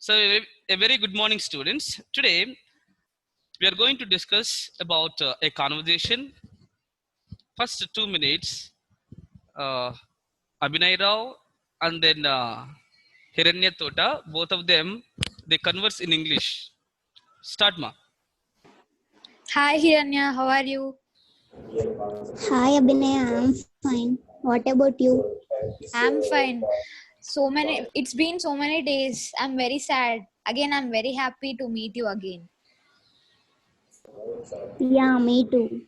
So a very good morning, students. Today we are going to discuss about a conversation. First 2 minutes, Abhinay Rao and then Hiranya Tota, both of them, they converse in English. Start, ma. Hi Hiranya, how are you? Hi Abhinay, I'm fine. What about you? I'm fine. It's been so many days. I'm very sad. Again, I'm very happy to meet you again. Yeah, me too.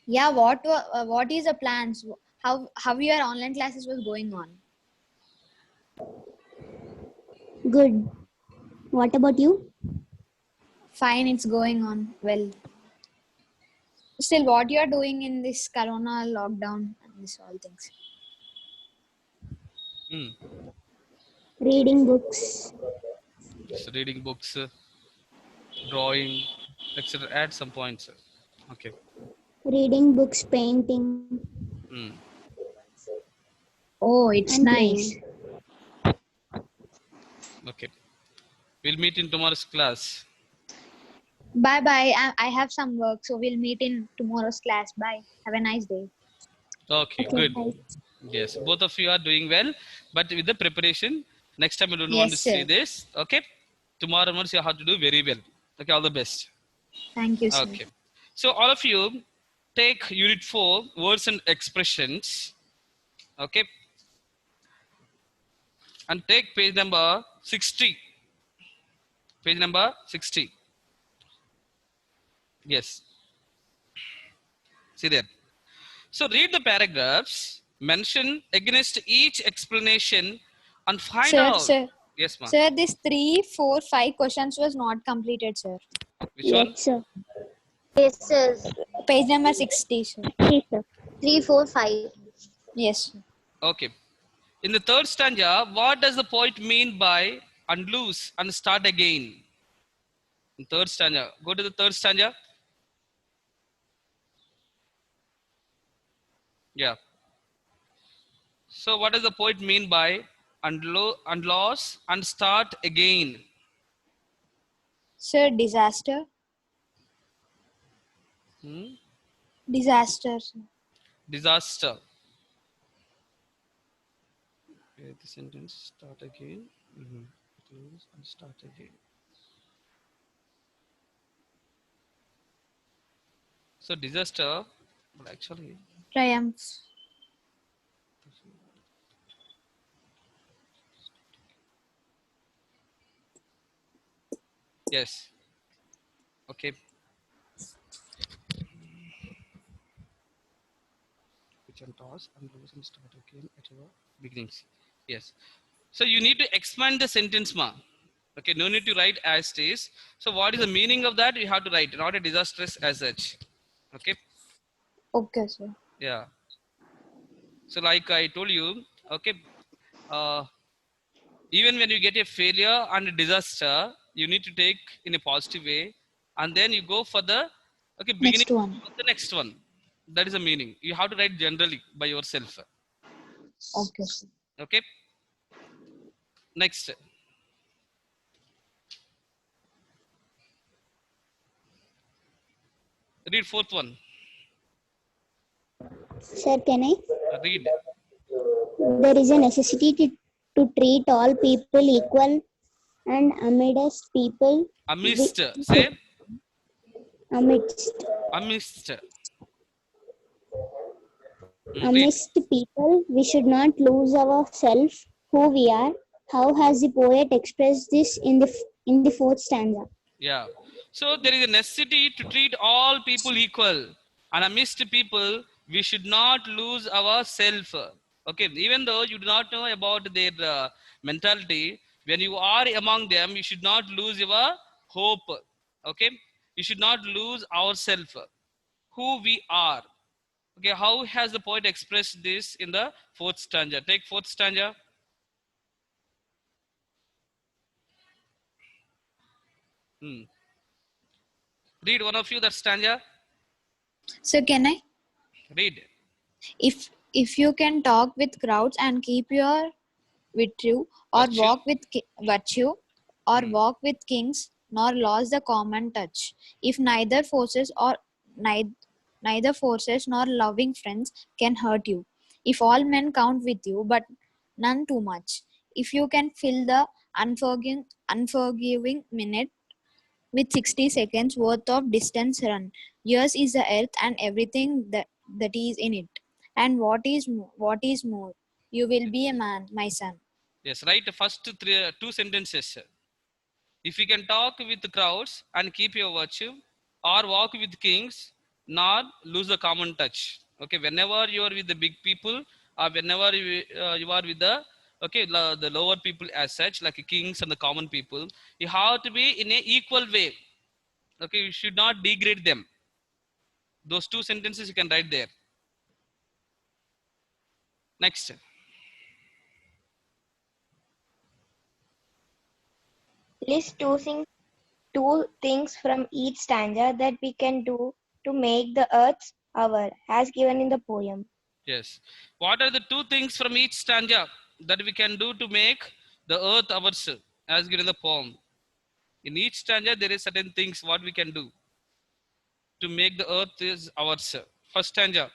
Yeah, what is the plans? How your online classes was going on? Good. What about you? Fine, it's going on well. Still, what you are doing in this corona lockdown and this all things? Reading books. So reading books, drawing, etc. Add some points. Okay. Reading books, painting, Hmm. Oh, it's and nice. playing. Okay. We'll meet in tomorrow's class. Bye bye. I have some work, so we'll meet in tomorrow's class. Bye. Have a nice day. Okay, Okay, good. bye. Yes, both of you are doing well, but with the preparation, next time I don't want to Yes, say sir. this. Okay, tomorrow onwards you have to do very well. Okay, all the best. Thank you, sir. Okay, so all of you take Unit 4 words and expressions. Okay, and take page number 60. Page number 60. Yes, see there. So read the paragraphs, mention against each explanation, and find out. Sir. Yes, ma'am. Sir, this 3, 4, 5 questions was not completed, sir. Which one? Yes, sir. Yes, sir. Page number 60, sir. Yes, sir. 3, 4, 5. Yes, sir. Okay. In the third stanza, what does the poet mean by unloose and start again? In third stanza, go to the third stanza. Yeah. So, what does the poet mean by unloose and start again? Sir, disaster. Disaster, sir. Disaster. Okay, the sentence start again. Unloose and start again. So, disaster, but actually, Triumph. yes. Okay. Which and toss and lose and start again at your beginnings. Yes. So you need to expand the sentence, ma. Okay, no need to write as it is. So what is the meaning of that? You have to write, not a disastrous as such. Okay. Okay, sir. Yeah. So like I told you, okay, even when you get a failure and a disaster, you need to take in a positive way, and then you go for the beginning Next one. of the next one. That is the meaning. You have to write generally by yourself. Okay, sir. Okay. Next. Read fourth one. Sir, can I? Read. There is a necessity to treat all people equal and amidst people. Amidst. Say. Amidst. Amidst. Read. Amidst people, we should not lose ourselves, who we are. How has the poet expressed this in the fourth stanza? Yeah. So there is a necessity to treat all people equal, and amidst people, we should not lose our self. Okay. Even though you do not know about their mentality, when you are among them, you should not lose your hope. Okay. You should not lose ourself, who we are. Okay. How has the poet expressed this in the fourth stanza? Take fourth stanza. Read one of you that stanza. Sir, can I? Read. If you can talk with crowds and keep your virtue, or Virtue. walk with virtue, or Hmm. walk with kings, nor lost the common touch. If neither forces or neither forces nor loving friends can hurt you. If all men count with you, but none too much. If you can fill the unforgiving minute with 60 seconds worth of distance run. Yours is the earth and everything that is in it. And what is more, you will be a man, my son. Yes, write the first two sentences. If you can talk with crowds and keep your virtue, or walk with kings, nor lose the common touch. Okay, whenever you are with the big people, or whenever you are with the the lower people as such, like kings and the common people, you have to be in a equal way. Okay, you should not degrade them. Those two sentences you can write there. Next. List two things from each stanza that we can do to make the earth our, as given in the poem. Yes. What are the two things from each stanza that we can do to make the earth ours, as given in the poem? In each stanza, there is certain things what we can do to make the earth is ours. First stanza.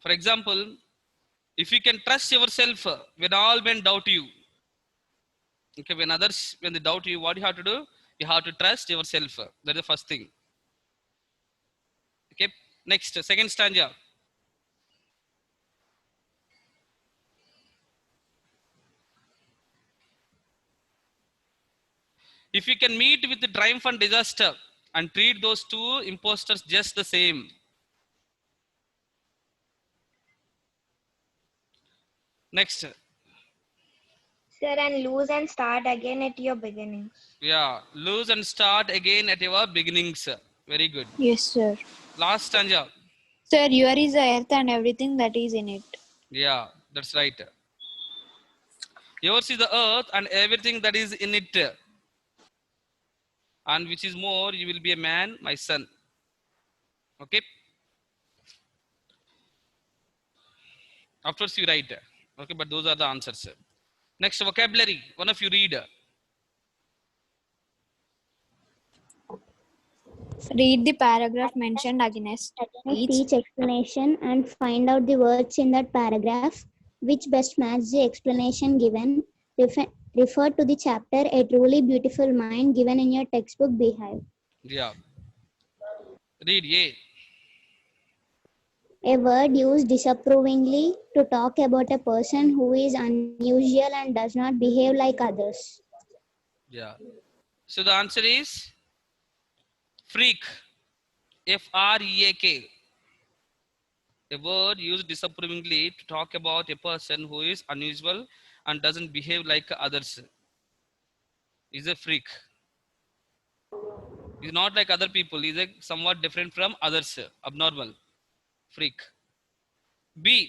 For example, if you can trust yourself when all men doubt you. Okay, when they doubt you, what you have to do? You have to trust yourself. That is the first thing. Okay. Next, second stanza. If you can meet with the triumph and disaster and treat those two impostors just the same. Next, Sir, and lose and start again at your beginnings. yeah, lose and start again at your beginnings. Very good. Yes, sir. Last stanza. Sir, your is the earth and everything that is in it. Yeah, that's right. Yours is the earth and everything that is in it. And which is more, you will be a man, my son. Okay. Afterwards, you write. Okay, but those are the answers. Next, vocabulary. One of you read. Read the paragraph mentioned against Against each. each explanation and find out the words in that paragraph which best match the explanation given. Refer to the chapter A Truly Beautiful Mind given in your textbook Beehive. Yeah. Read A. A word used disapprovingly to talk about a person who is unusual and does not behave like others. Yeah. So the answer is freak. Freak. A word used disapprovingly to talk about a person who is unusual and doesn't behave like others. Is a freak. He's not like other people. He's somewhat different from others. Abnormal. Freak. B.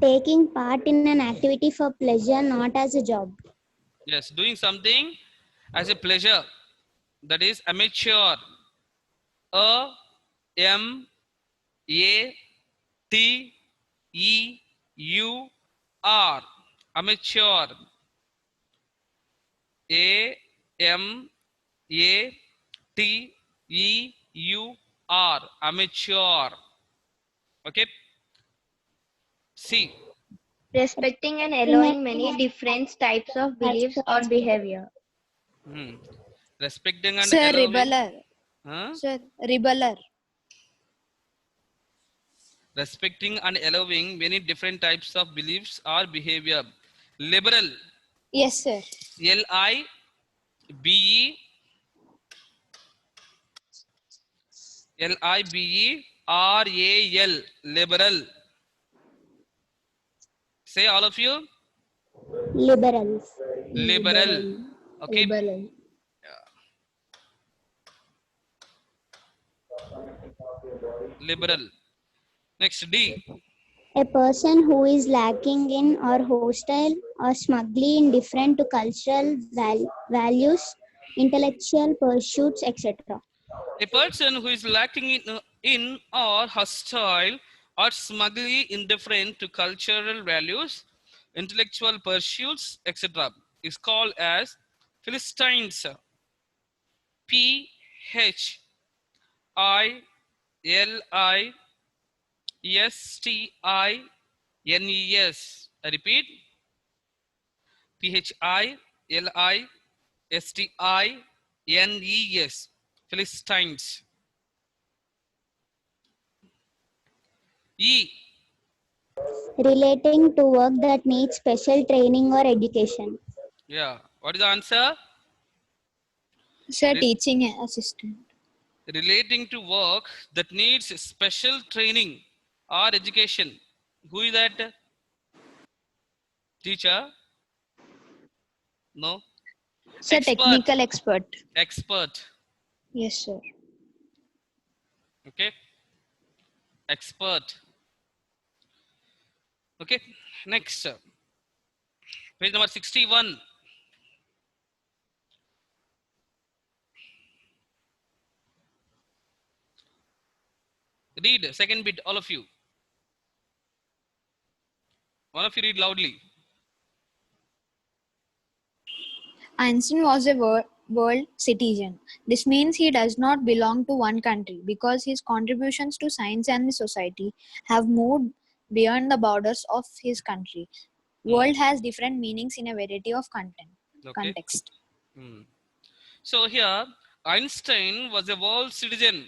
Taking part in an activity for pleasure, not as a job. Yes, doing something as a pleasure. That is amateur. A M A T E U R. Amateur. A M A T E U R. Amateur. Okay. C. Respecting and allowing many different types of beliefs or behavior. Hmm. Respecting and Sir, allowing. rebeller. Huh? Sir, rebeller. Respecting and allowing many different types of beliefs or behavior. Liberal. Yes, sir. Liberal. Liberal. Say all of you. Liberals. Liberal. Okay. Rebel. Liberal. Next, D. A person who is lacking in or hostile or smugly indifferent to cultural values, intellectual pursuits, etc. A person who is lacking in or hostile or smugly indifferent to cultural values, intellectual pursuits, etc., is called as Philistines. P H I L I S T I N E S. I repeat, P H I L I S T I N E S. Philistines. E. Relating to work that needs special training or education. Yeah. What is the answer? Sir, Re- teaching assistant. Relating to work that needs special training or education. Who is that? Teacher? No. Sir, Expert. technical expert. Expert. Yes, sir. Okay. Expert. Okay. Next. Page number 61. Read second bit, all of you. One of you read loudly. Einstein was a world citizen. This means he does not belong to one country because his contributions to science and the society have moved beyond the borders of his country. World has different meanings in a variety of Okay. context. Hmm. So here, Einstein was a world citizen.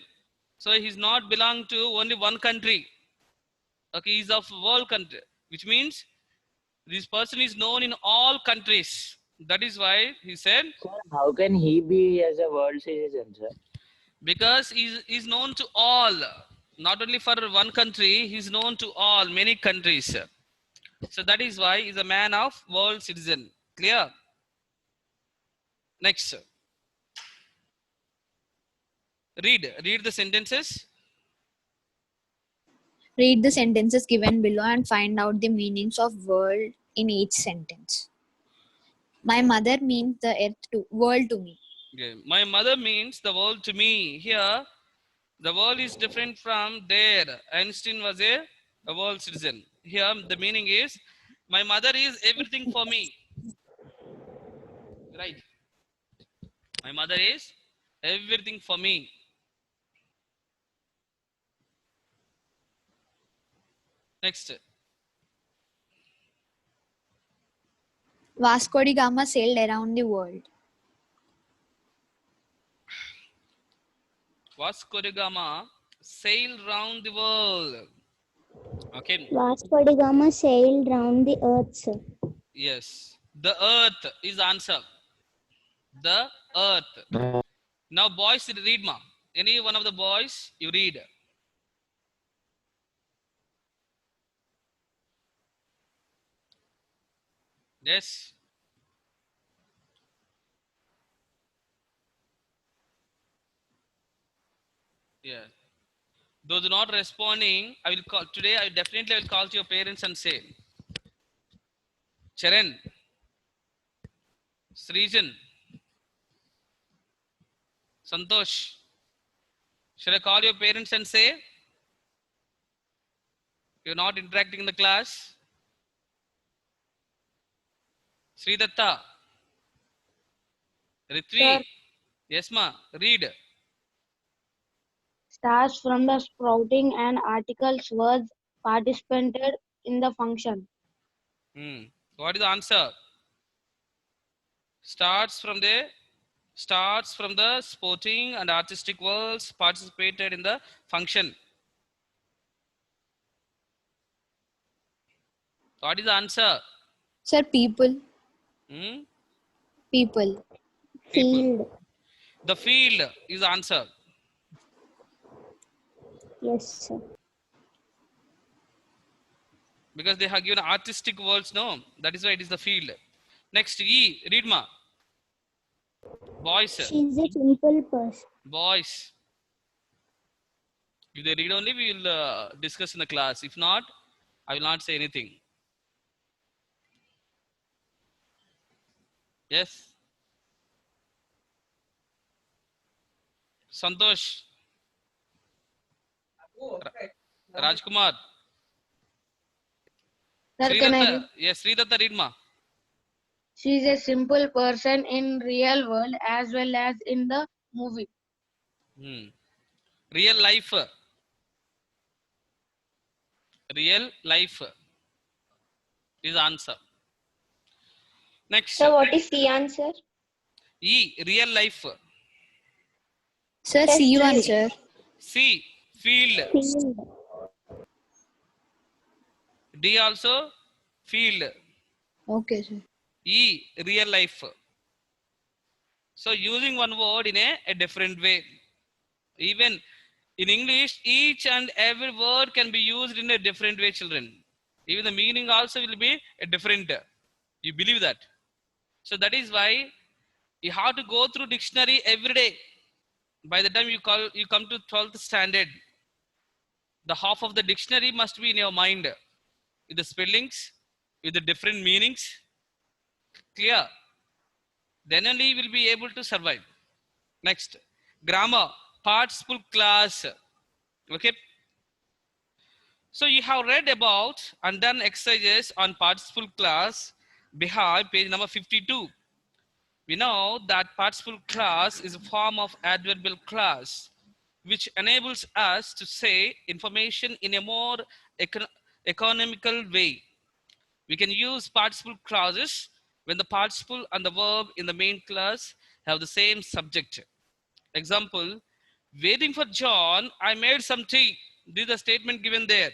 So he's not belong to only one country. Okay, he's of world country, which means this person is known in all countries. That is why he said, Sir, how can he be as a world citizen, sir? because he's known to all, not only for one country, he's known to all, many countries. So that is why he's a man of world citizen. Clear? Next, read the sentences. Read the sentences given below and find out the meanings of world in each sentence. My mother means the world to me. Okay. My mother means the world to me. Here, the world is different from there. Einstein was a world citizen. Here, the meaning is, my mother is everything for me. Right? My mother is everything for me. Next. Vasco da Gama sailed around the world. Vasco da Gama sailed round the world. Okay. Vasco da Gama sailed round the earth, sir. Yes. The earth is answer. The earth. Now, boys, read ma. Any one of the boys, you read. Yes. Yeah. Those not responding, I will call today. I definitely will call to your parents and say, Charan, Srijan, Santosh. Should I call your parents and say you're not interacting in the class? Sridatta, Ritvi, Sir. yes ma, read. Starts from the sprouting and articles words participated in the function. What is the answer? Starts from the sporting and artistic worlds participated in the function. What is the answer? Sir, people. Hmm? People. People. Field. The field is the answer. Yes, sir. Because they have given artistic words, no? That is why it is the field. Next, E, read ma. Boys. She's a simple person. Boys. If they read only, we will discuss in the class. If not, I will not say anything. Yes. Santosh. Rajkumar. Sir, can I Sridatta. read? Yes, Sridatta, read ma. She is a simple person in real world as well as in the movie. Real life. Real life is answer. Next. Sir, what is the answer? E. Real life. Sir, Sir, C1, field. sir. C. Field. Field. D also field. Okay, sir. E. Real life. So using one word in a different way. Even in English, each and every word can be used in a different way, children. Even the meaning also will be a different. You believe that? So that is why you have to go through dictionary every day. By the time you come to 12th standard, the half of the dictionary must be in your mind with the spellings, with the different meanings. Clear? Then only you will be able to survive. Next, grammar, participle class. Okay. So you have read about and done exercises on participle class behind page number 52. We know that participle class is a form of adverbial class which enables us to say information in a more economical way. We can use participle clauses when the participle and the verb in the main class have the same subject. Example, waiting for John, I made some tea. This is the statement given there.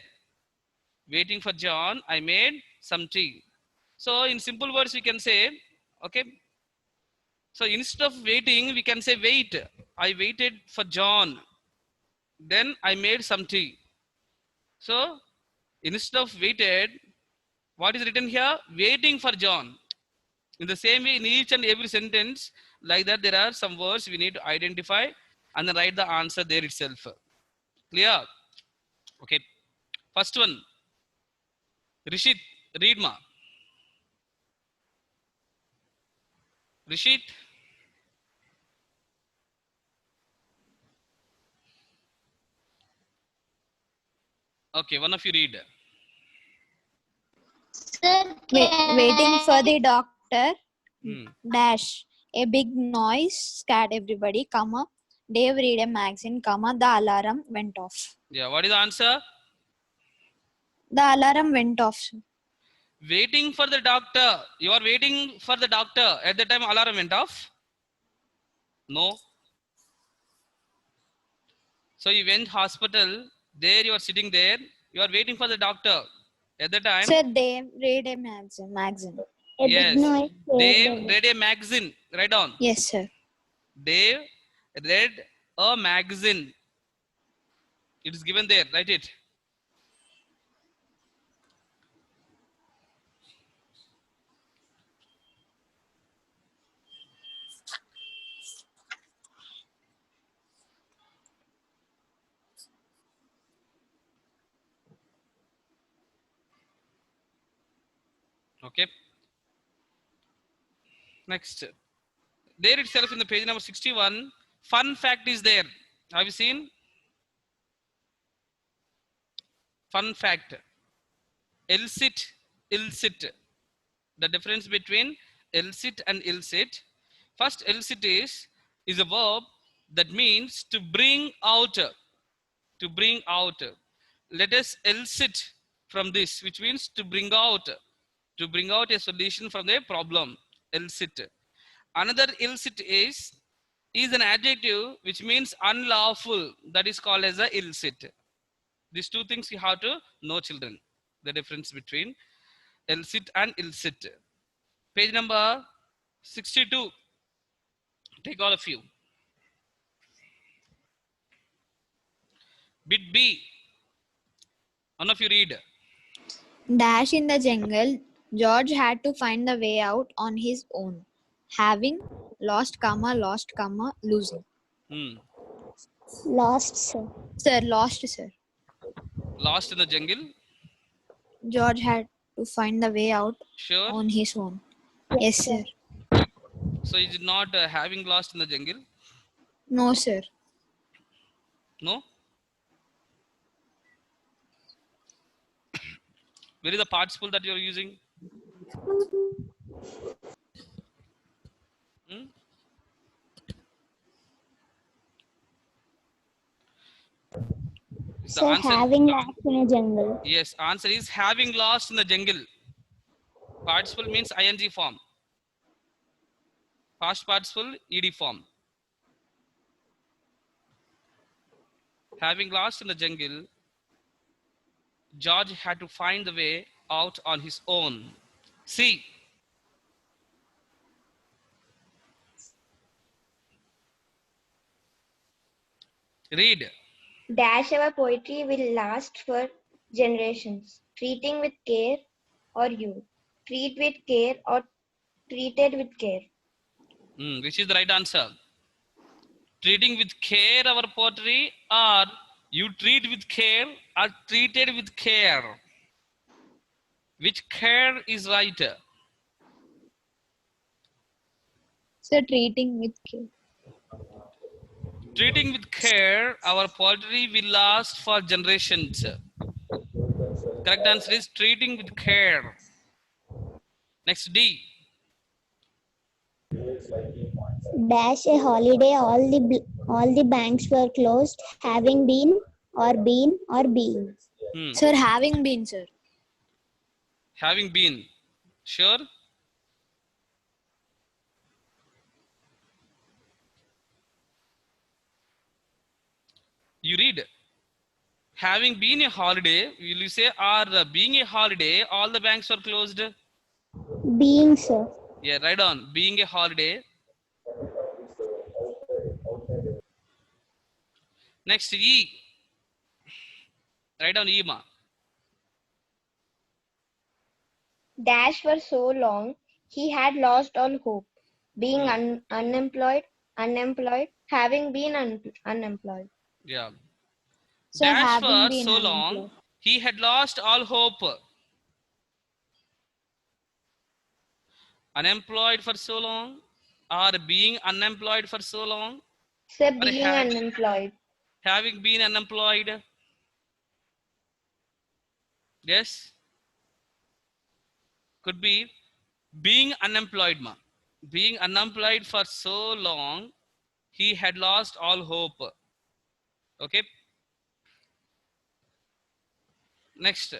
Waiting for John, I made some tea. So in simple words, we can say, okay. So instead of waiting, we can say wait. I waited for John. Then I made some tea. So instead of waited, what is written here? Waiting for John. In the same way, in each and every sentence, like that, there are some words we need to identify and then write the answer there itself. Clear? Okay. First one. Rishit, read ma. Rishit. Okay, one of you read. Sir, Waiting for the doctor. Hmm. Dash. A big noise scared everybody, comma. Dave read a magazine, comma. The alarm went off. Yeah, what is the answer? The alarm went off, sir. Waiting for the doctor. You are waiting for the doctor. At the time, alarm went off? No. So you went hospital. There you are sitting there. You are waiting for the doctor. At the time, Sir, Dave read a magazine. A yes. big noise. Dave read a magazine. Write down. Yes, sir. Dave read a magazine. It is given there. Write it. Okay. Next. There itself in the page number 61, fun fact is there. Have you seen? Fun fact. Illicit, illicit. The difference between illicit and illicit. First, illicit is a verb that means to bring out. To bring out. Let us elicit from this, which means to bring out. To bring out a solution from the problem. Illicit. Another illicit is an adjective which means unlawful. That is called as a illicit. These two things you have to know, children. The difference between illicit and illicit. Page number 62. Take all of you. Bit B. One of you read. Dash in the jungle, George had to find the way out on his own, having lost, losing. Lost, sir. Sir, lost, sir. Lost in the jungle. George had to find the way out Sure. on his own. Yes, sir. So is it not having lost in the jungle? No, sir. No? Where is the participle that you're using? Hmm? The Sir, answer, having lost in a jungle. yes, answer is having lost in the jungle. Participle means ing form. Past participle ed form. Having lost in the jungle, George had to find the way out on his own. See, read. Dash our poetry will last for generations. Treating with care or you. Treat with care or treated with care. Which is the right answer? Treating with care our poetry, or you treat with care or treated with care? Which care is right? So treating with care. Treating with care our poetry will last for generations. Correct answer is treating with care. Next, D. Dash a holiday. All the banks were closed. Having been or being. Sir, having been, sir. Having been. Sure? You read. Having been a holiday, will you say, or being a holiday, all the banks were closed? Being, sir. Yeah, right on. Being a holiday. Next, E. Write down E, ma. Dash for so long, he had lost all hope. Being unemployed, having been unemployed. Yeah. Sir, Dash having for been so long, he had lost all hope. Unemployed for so long, or being unemployed for so long, Sir, or being unemployed. having been unemployed. Yes, could be being unemployed, ma. Being unemployed for so long, he had lost all hope. Okay. Next,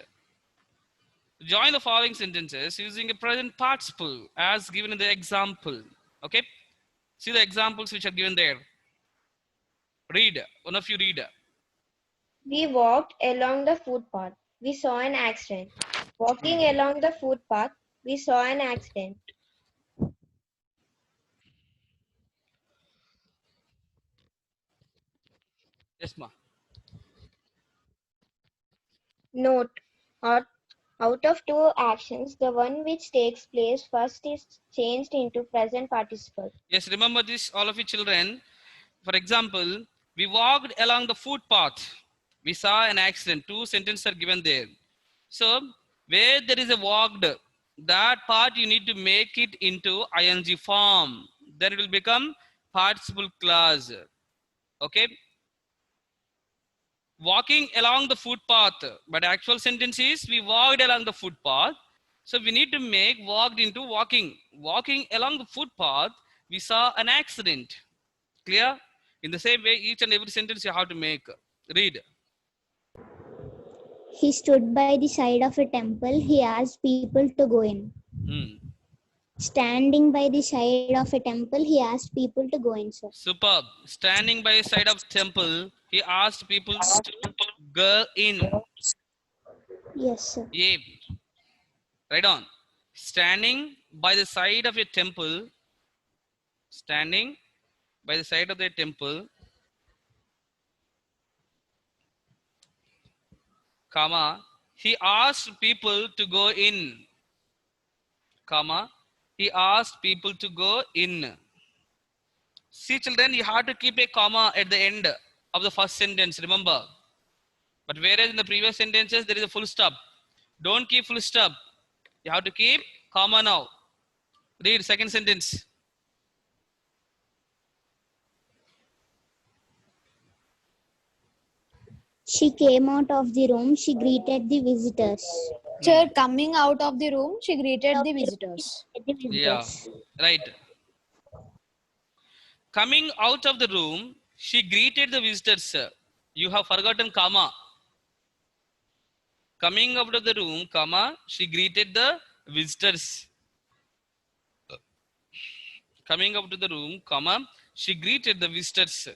join the following sentences using a present participle as given in the example. Okay. See the examples which are given there. Read. One of you read. We walked along the footpath. We saw an accident. Walking along the footpath, we saw an accident. Yes, ma. Note, out of two actions, the one which takes place first is changed into present participle. Yes, remember this, all of you children. For example, we walked along the footpath. We saw an accident. Two sentences are given there. So, where there is a walked, that part you need to make it into ing form. Then it will become participle clause. Okay. Walking along the footpath. But actual sentence is we walked along the footpath. So we need to make walked into walking. Walking along the footpath, we saw an accident. Clear? In the same way, each and every sentence you have to make. Read. He stood by the side of a temple. He asked people to go in. Standing by the side of a temple, he asked people to go in, sir. Superb. Standing by the side of temple, he asked people to go in. Yes, sir. Yeah. Right on. Standing by the side of a temple. Standing by the side of the temple, comma, he asked people to go in, comma, he asked people to go in. See, children, you have to keep a comma at the end of the first sentence, remember. But whereas in the previous sentences, there is a full stop. Don't keep full stop. You have to keep comma now. Read second sentence. She came out of the room. She greeted the visitors. Sir, coming out of the room, she greeted the visitors. Yeah, right. Coming out of the room, she greeted the visitors. You have forgotten comma. Coming out of the room, comma, she greeted the visitors. Coming out of the room, comma, she greeted the visitors.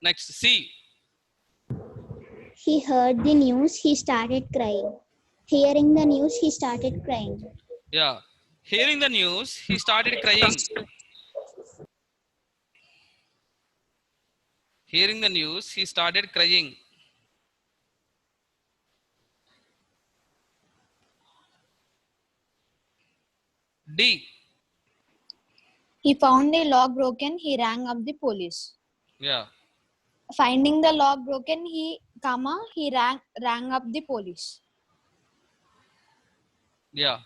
Next, C. He heard the news. He started crying. Hearing the news, he started crying. Yeah. Hearing the news, he started crying. Hearing the news, he started crying. D. He found the lock broken. He rang up the police. Yeah. Finding the lock broken, he rang up the police. Yeah.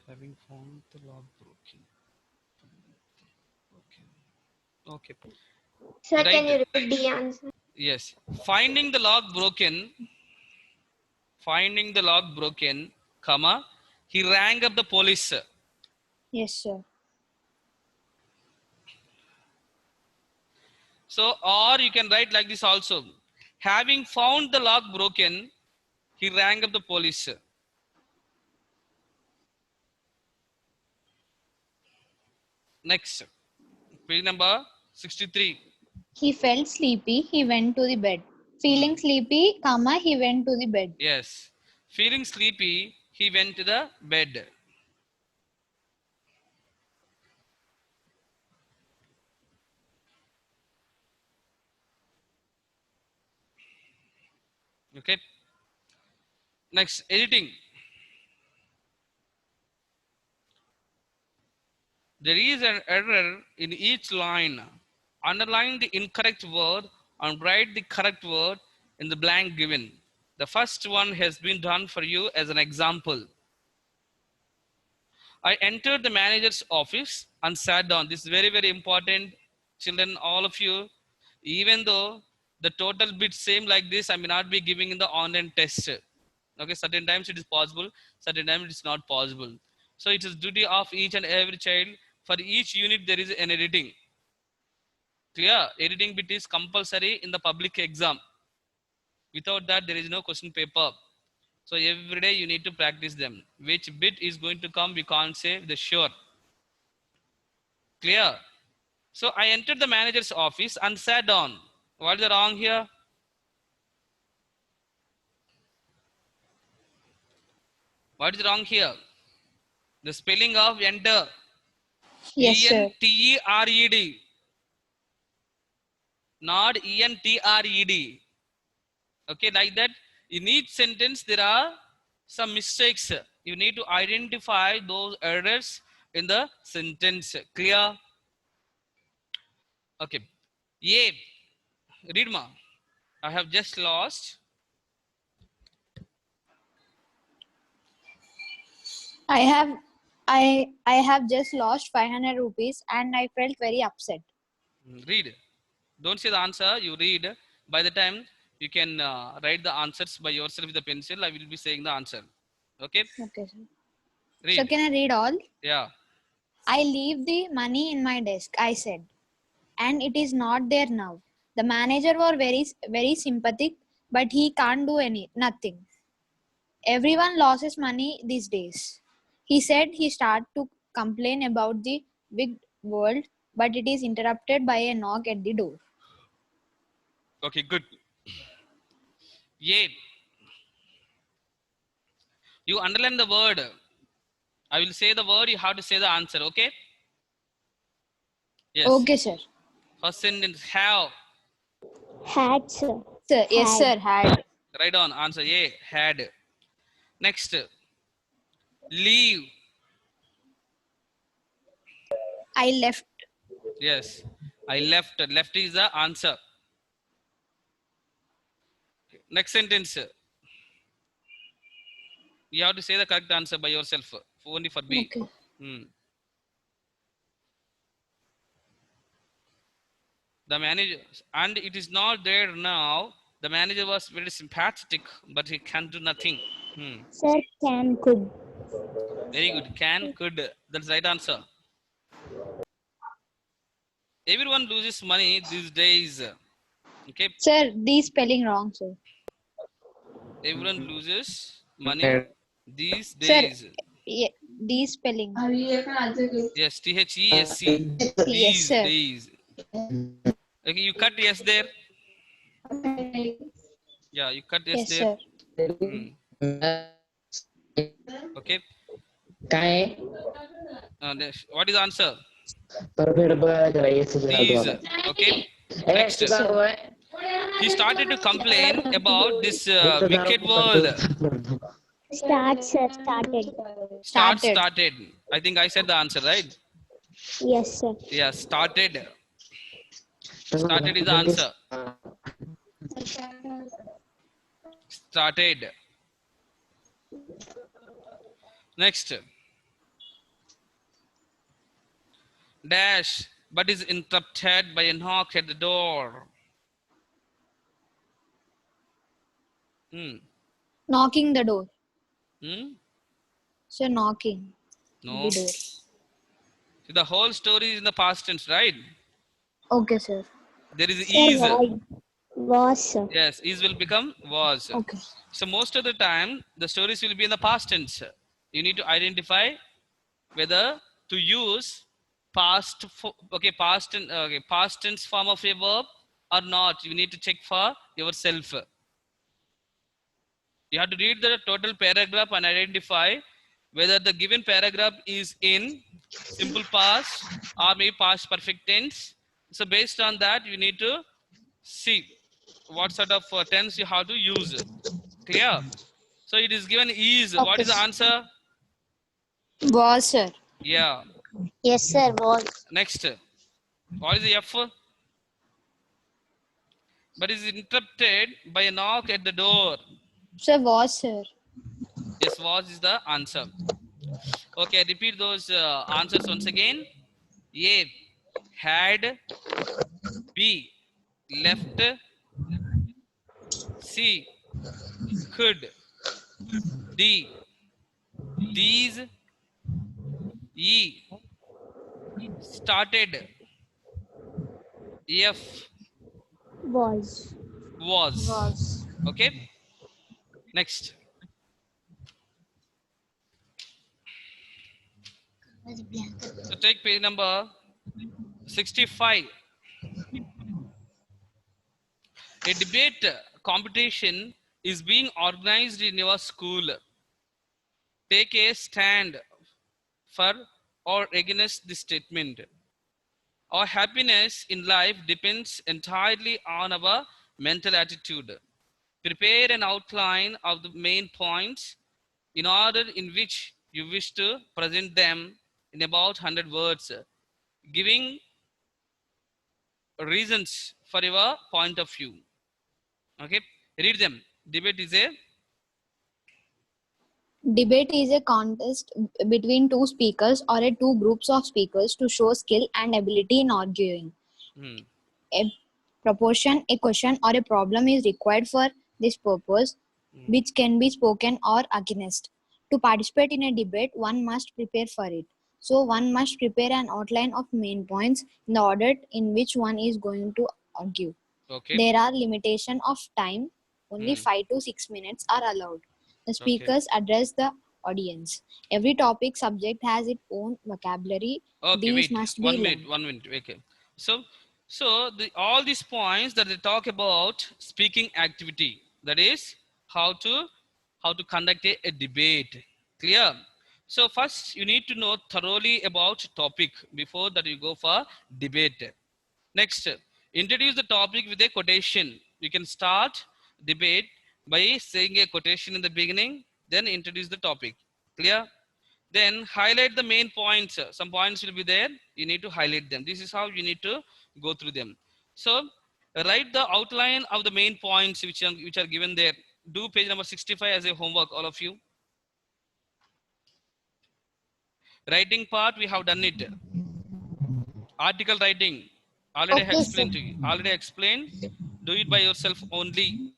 Having found the lock broken. Okay. Sir, can you Right. repeat the answer? Yes. Finding the lock broken. Finding the lock broken, comma, he rang up the police. Yes, sir. So, or you can write like this also. Having found the lock broken, he rang up the police. Next, page number 63. He felt sleepy. He went to the bed. Feeling sleepy, comma, he went to the bed. Yes. Feeling sleepy, he went to the bed. Okay. Next, editing. There is an error in each line. Underline the incorrect word and write the correct word in the blank given. The first one has been done for you as an example. I entered the manager's office and sat down. This is very, very important, children, all of you. Even though the total bit same like this, I may not be giving in the online test. Okay, certain times it is possible, certain times it is not possible. So it is duty of each and every child. For each unit, there is an editing. Clear? Editing bit is compulsory in the public exam. Without that, there is no question paper. So every day you need to practice them. Which bit is going to come, we can't say the sure. Clear? So I entered the manager's office and sat down. What is the wrong here? What is wrong here? The spelling of enter. Yes, sir. E-N-T-E-R-E-D. Not E-N-T-R-E-D. Okay, like that. In each sentence, there are some mistakes. You need to identify those errors in the sentence. Clear? Okay. A. Read ma. I have just lost. I have just lost 500 rupees and I felt very upset. Read. Don't say the answer. You read. By the time you can write the answers by yourself with the pencil, I will be saying the answer. Okay. Okay, sir. Read. So can I read all? Yeah. I leave the money in my desk, I said, and it is not there now. The manager was very sympathetic, but he can't do nothing. Everyone loses money these days. He said he started to complain about the big world, but it is interrupted by a knock at the door. Okay. Good. A. You underline the word. I will say the word. You have to say the answer. Okay. Yes. Okay, sir. First sentence. Have. Had, sir. Sir, yes, Had. sir. Had. Write on. Answer A. Had. Next. Leave. I left. Yes. I left. Left is the answer. Next sentence. You have to say the correct answer by yourself. Only for B. Okay. Hmm. The manager, and it is not there now. The manager was very sympathetic, but he can do nothing. Sir, can, could. Very good. Can, could. That's the right answer. Everyone loses money these days. Okay. Sir, the spelling wrong, sir. Everyone loses money these Sir, days. the spelling. Yes, THESC. Yes, These sir. days. Okay, you cut yes there. Yeah, you cut yes Yes, there. sir. Okay. Kae Next. What is the answer? These. These. Okay. Next. Sir. He started to complain about this wicked world. Start, sir, started. Started. I think I said the answer, right? Yes, sir. Yeah, started. Started is the answer. Started. Next. Dash, but is interrupted by a knock at the door. Knocking the door. Sir, knocking. No. The door. See, the whole story is in the past tense, right? Okay, sir. There is Sir, is. was, sir. Yes, is will become was. Okay. So most of the time, the stories will be in the past tense. You need to identify whether to use past tense form of a verb or not. You need to check for yourself. You have to read the total paragraph and identify whether the given paragraph is in simple past or maybe past perfect tense. So based on that, you need to see what sort of tense you have to use. Clear? So it is given is. Okay. What is the answer? Was, sir. Yeah. Yes, sir. Was. Next. What is the F? But is interrupted by a knock at the door. Sir, was, sir. Yes, was is the answer. Okay, repeat those answers once again. A, had. B, left. C, could. D, these. E, started. F, Was. was. Okay. Next. So take page number 65. A debate competition is being organized in your school. Take a stand for or against this statement. Our happiness in life depends entirely on our mental attitude. Prepare an outline of the main points in order in which you wish to present them in about 100 words, giving reasons for your point of view. Okay, read them. Debate is a contest between two speakers or two groups of speakers to show skill and ability in arguing. A proportion, a question, or a problem is required for this purpose, which can be spoken or against. To participate in a debate, one must prepare for it. So one must prepare an outline of main points in the order in which one is going to argue. Okay. There are limitations of time. Only 5 to 6 minutes are allowed. The speakers address the audience. Every topic subject has its own vocabulary. Okay, these must be learned. 1 minute. Okay. So all these points that they talk about speaking activity, that is how to conduct a debate. Clear? So first you need to know thoroughly about topic before that you go for debate. Next, introduce the topic with a quotation. You can start debate by saying a quotation in the beginning, then introduce the topic. Clear? Then highlight the main points. Some points will be there. You need to highlight them. This is how you need to go through them. So write the outline of the main points which are given there. Do page number 65 as a homework, all of you. Writing part, we have done it. Article writing. Already Okay, explained sir. to you. Already explained. Do it by yourself only.